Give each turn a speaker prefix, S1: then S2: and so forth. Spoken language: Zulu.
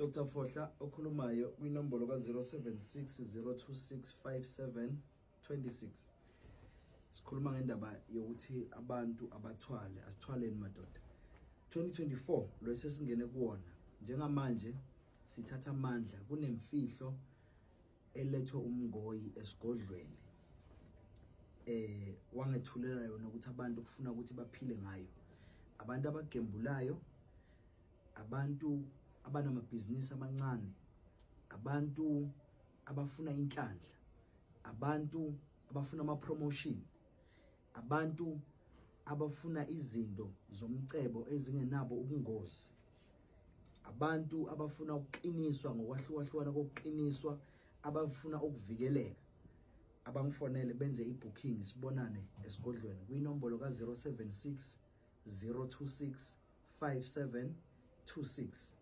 S1: Dr. Fohla okhulumayo kwinombolo ka-076 026 5726. Sikhuluma ngendaba yokuthi abantu abathwale, asithwaleni madoda. 2024 lo sesingene kuwona. Njengamanje sithatha amandla kunemfihlo elethwe umngoyi esigodlweni. Wangethulela yona ukuthi abantu kufuna ukuthi baphile ngayo. Abantu abagembulayo, abantu abanamabhizinisi amancane, abantu abafuna inhlanhla, abantu abafuna ama-promotion, abantu abafuna izinto zomcebo ezingenabo ubungozi, abantu abafuna ukuqiniswa ngokwahlukahlukana kokuqiniswa, abafuna ukuvikeleka, abangifonele benze ibooking sibonane esigodlweni kwinombolo ka-076 026 5726.